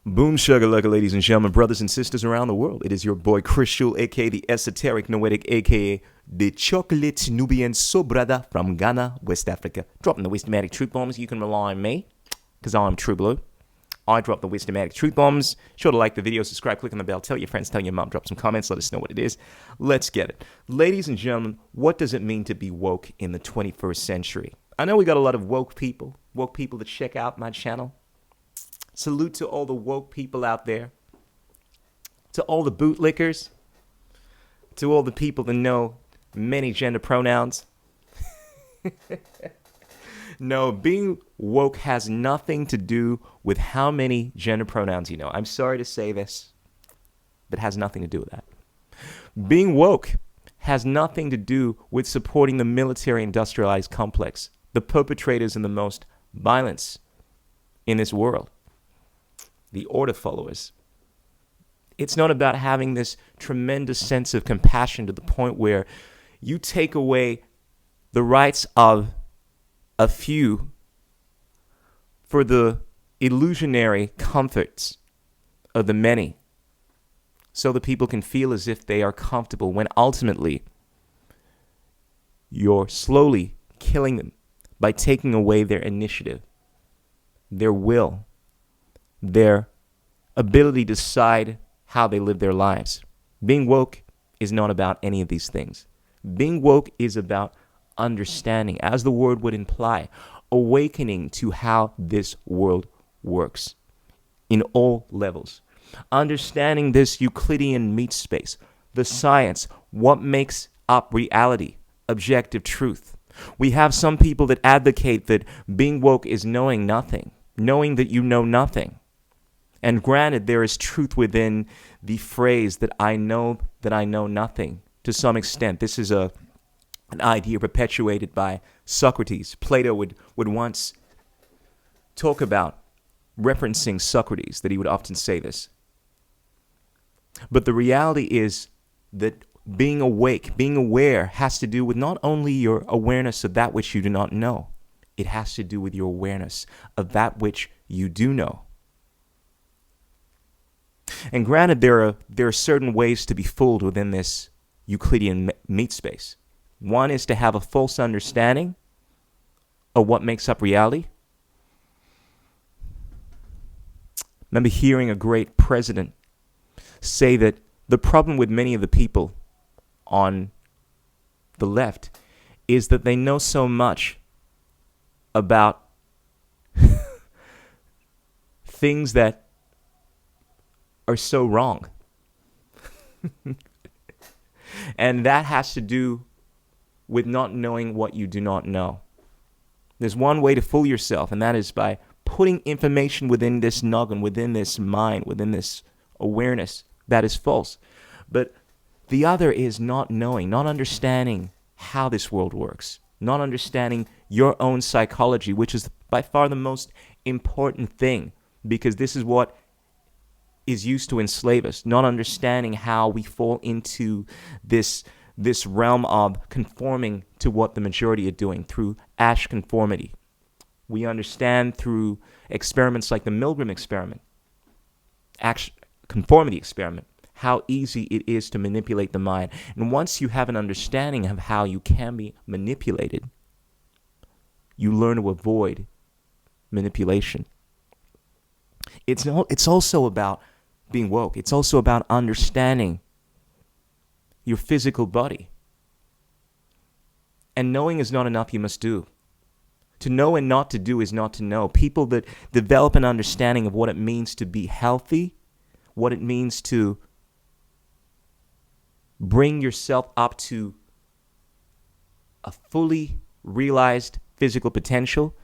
Boom shagalaka, ladies and gentlemen, brothers and sisters around the world. It is your boy Chris Shul, aka the Esoteric Noetic, aka the Chocolate Nubian Sobrada from Ghana, West Africa. Dropping the Wisdomatic Truth Bombs. You can rely on me, because I'm True Blue. I drop the Wisdomatic Truth Bombs. Sure to like the video, subscribe, click on the bell, tell your friends, tell your mom, drop some comments, let us know what it is. Let's get it. Ladies and gentlemen, what does it mean to be woke in the 21st century? I know we got a lot of woke people that check out my channel. Salute to all the woke people out there, to all the bootlickers, to all the people that know many gender pronouns. No, being woke has nothing to do with how many gender pronouns you know. I'm sorry to say this, but it has nothing to do with that. Being woke has nothing to do with supporting the military industrialized complex, the perpetrators and the most violence in this world. The order followers. It's not about having this tremendous sense of compassion to the point where you take away the rights of a few for the illusionary comforts of the many, so that people can feel as if they are comfortable, when ultimately you're slowly killing them by taking away their initiative, their will, their ability to decide how they live their lives. Being woke is not about any of these things. Being woke is about understanding, as the word would imply, awakening to how this world works in all levels. Understanding this Euclidean meat space, the science, what makes up reality, objective truth. We have some people that advocate that being woke is knowing nothing, knowing that you know nothing. And granted, there is truth within the phrase that I know nothing to some extent. This is an idea perpetuated by Socrates. Plato would once talk about referencing Socrates, that he would often say this. But the reality is that being awake, being aware, has to do with not only your awareness of that which you do not know, it has to do with your awareness of that which you do know. And granted, there are certain ways to be fooled within this Euclidean meat space. One is to have a false understanding of what makes up reality. I remember hearing a great president say that the problem with many of the people on the left is that they know so much about things that are so wrong. And that has to do with not knowing what you do not know. There's one way to fool yourself, and that is by putting information within this noggin, within this mind, within this awareness that is false. But the other is not knowing, not understanding how this world works, not understanding your own psychology, which is by far the most important thing, because this is what is used to enslave us, not understanding how we fall into this realm of conforming to what the majority are doing through Asch conformity. We understand through experiments like the Milgram experiment, Asch conformity experiment, how easy it is to manipulate the mind. And once you have an understanding of how you can be manipulated, you learn to avoid manipulation. It's also about being woke. It's also about understanding your physical body. And knowing is not enough, you must do. To know and not to do is not to know. People that develop an understanding of what it means to be healthy, what it means to bring yourself up to a fully realized physical potential,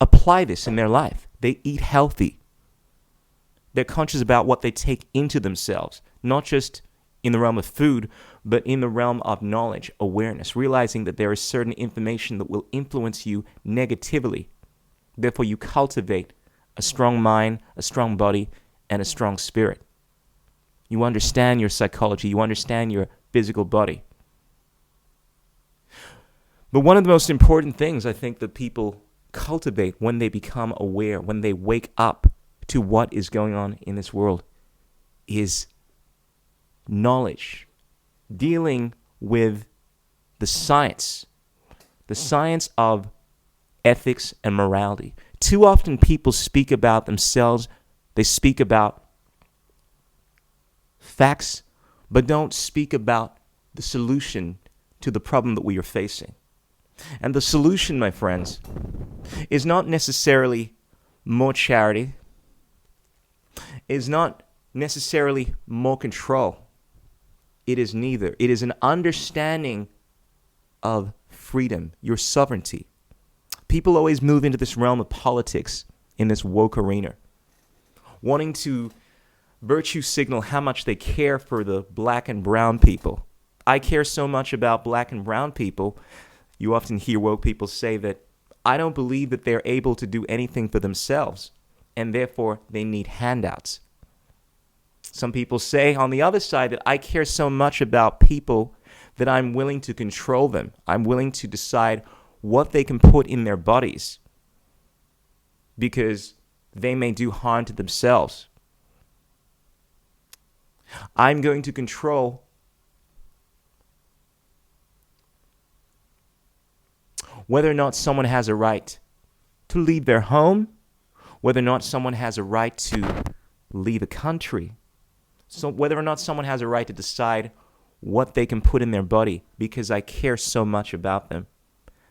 apply this in their life. They eat healthy. They're conscious about what they take into themselves, not just in the realm of food, but in the realm of knowledge, awareness, realizing that there is certain information that will influence you negatively. Therefore, you cultivate a strong mind, a strong body, and a strong spirit. You understand your psychology. You understand your physical body. But one of the most important things I think that people cultivate when they become aware, when they wake up to what is going on in this world is knowledge, dealing with the science of ethics and morality. Too often people speak about themselves, they speak about facts, but don't speak about the solution to the problem that we are facing. And the solution, my friends, is not necessarily more charity, is not necessarily more control. It is neither. It is an understanding of freedom, your sovereignty. People always move into this realm of politics in this woke arena, wanting to virtue signal how much they care for the black and brown people. I care so much about black and brown people. You often hear woke people say that I don't believe that they're able to do anything for themselves, and therefore they need handouts. Some people say on the other side that I care so much about people that I'm willing to control them. I'm willing to decide what they can put in their bodies because they may do harm to themselves. I'm going to control whether or not someone has a right to leave their home, whether or not someone has a right to leave a country, so whether or not someone has a right to decide what they can put in their body because I care so much about them.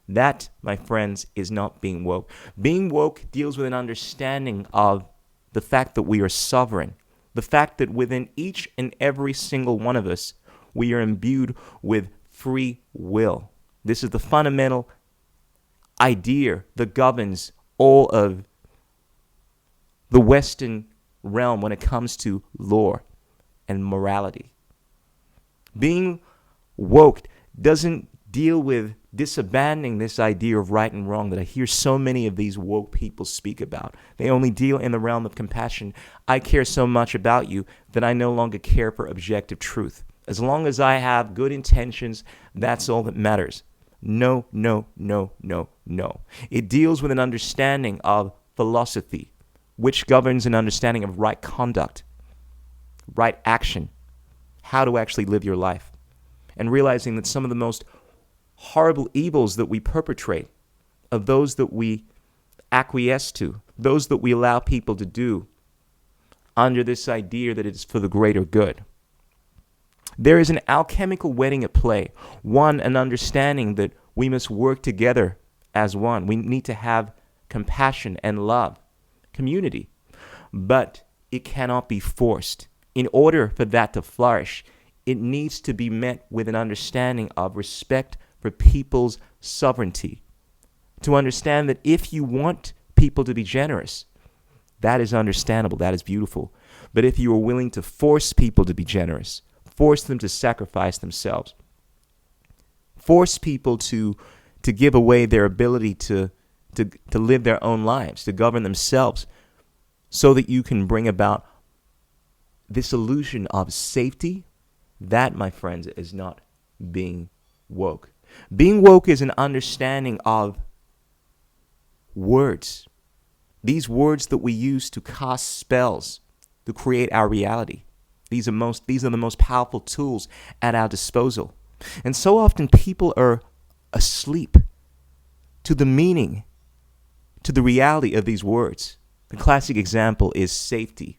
That, my friends, is not being woke. Being woke deals with an understanding of the fact that we are sovereign, the fact that within each and every single one of us, we are imbued with free will. This is the fundamental idea that governs all of the Western realm when it comes to law and morality. Being woke doesn't deal with disabandoning this idea of right and wrong that I hear so many of these woke people speak about. They only deal in the realm of compassion. I care so much about you that I no longer care for objective truth. As long as I have good intentions, that's all that matters. No, no, no, no, no. It deals with an understanding of philosophy, which governs an understanding of right conduct, right action, how to actually live your life, and realizing that some of the most horrible evils that we perpetrate are those that we acquiesce to, those that we allow people to do under this idea that it is for the greater good. There is an alchemical wedding at play. One, an understanding that we must work together as one. We need to have compassion and love, community. But it cannot be forced. In order for that to flourish, it needs to be met with an understanding of respect for people's sovereignty. To understand that if you want people to be generous, that is understandable, that is beautiful. But if you are willing to force people to be generous, force them to sacrifice themselves, force people to give away their ability to live their own lives, to govern themselves, so that you can bring about this illusion of safety, that, my friends, is not being woke. Being woke is an understanding of words. These words that we use to cast spells, to create our reality. These are the most powerful tools at our disposal. And so often people are asleep to the meaning, to the reality of these words. The classic example is safety,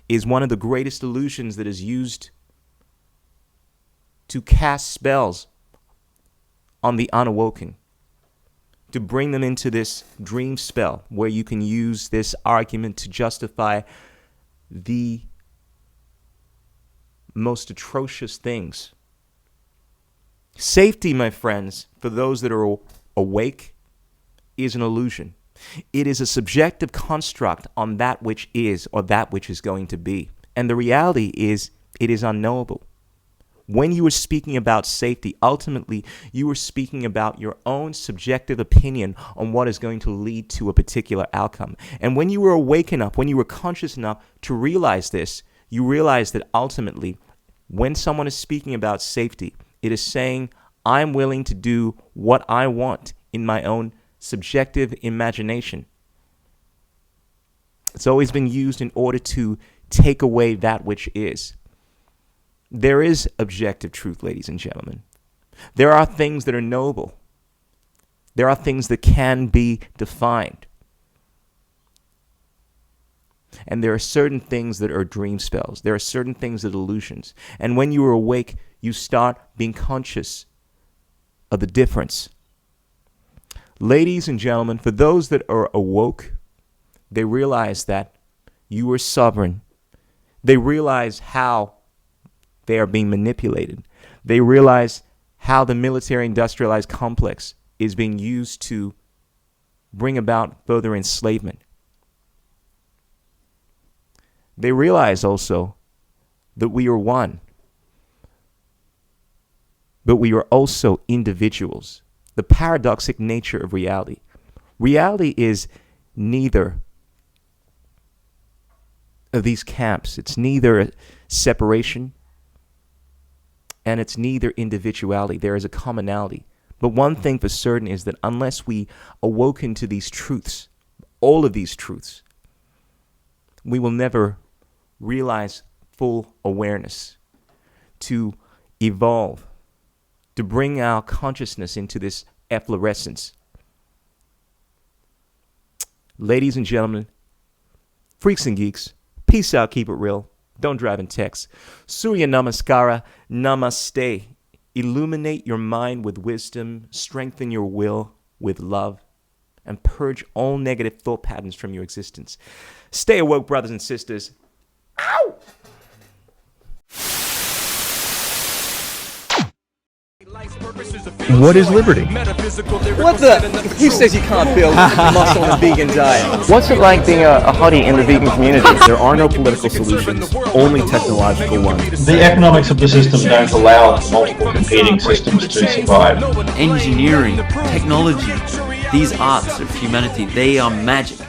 is one of the greatest illusions that is used to cast spells on the unawoken, to bring them into this dream spell where you can use this argument to justify the most atrocious things. Safety, my friends, for those that are awake, is an illusion. It is a subjective construct on that which is or that which is going to be. And the reality is, it is unknowable. When you are speaking about safety, ultimately, you are speaking about your own subjective opinion on what is going to lead to a particular outcome. And when you were awake enough, when you were conscious enough to realize this, you realize that ultimately, when someone is speaking about safety, it is saying, I'm willing to do what I want in my own subjective imagination. It's always been used in order to take away that which is. There is objective truth, ladies and gentlemen. There are things that are noble. There are things that can be defined. And there are certain things that are dream spells. There are certain things that are illusions. And when you are awake, you start being conscious of the difference. Ladies and gentlemen, for those that are awoke, they realize that you are sovereign. They realize how they are being manipulated. They realize how the military-industrialized complex is being used to bring about further enslavement. They realize also that we are one, but we are also individuals. The paradoxic nature of reality. Reality is neither of these camps. It's neither separation and it's neither individuality. There is a commonality. But one thing for certain is that unless we awoken to these truths, all of these truths, we will never realize full awareness, to evolve, to bring our consciousness into this efflorescence. Ladies and gentlemen, freaks and geeks, peace out, keep it real. Don't drive and text. Surya Namaskara, Namaste. Illuminate your mind with wisdom, strengthen your will with love, and purge all negative thought patterns from your existence. Stay awoke, brothers and sisters. Ow! What is liberty? What the? Who says you can't build muscle on a vegan diet? What's it like being a hottie in the vegan community? There are no political solutions, only technological ones. The economics of the system don't allow multiple competing systems to survive. Engineering, technology, these arts of humanity, they are magic.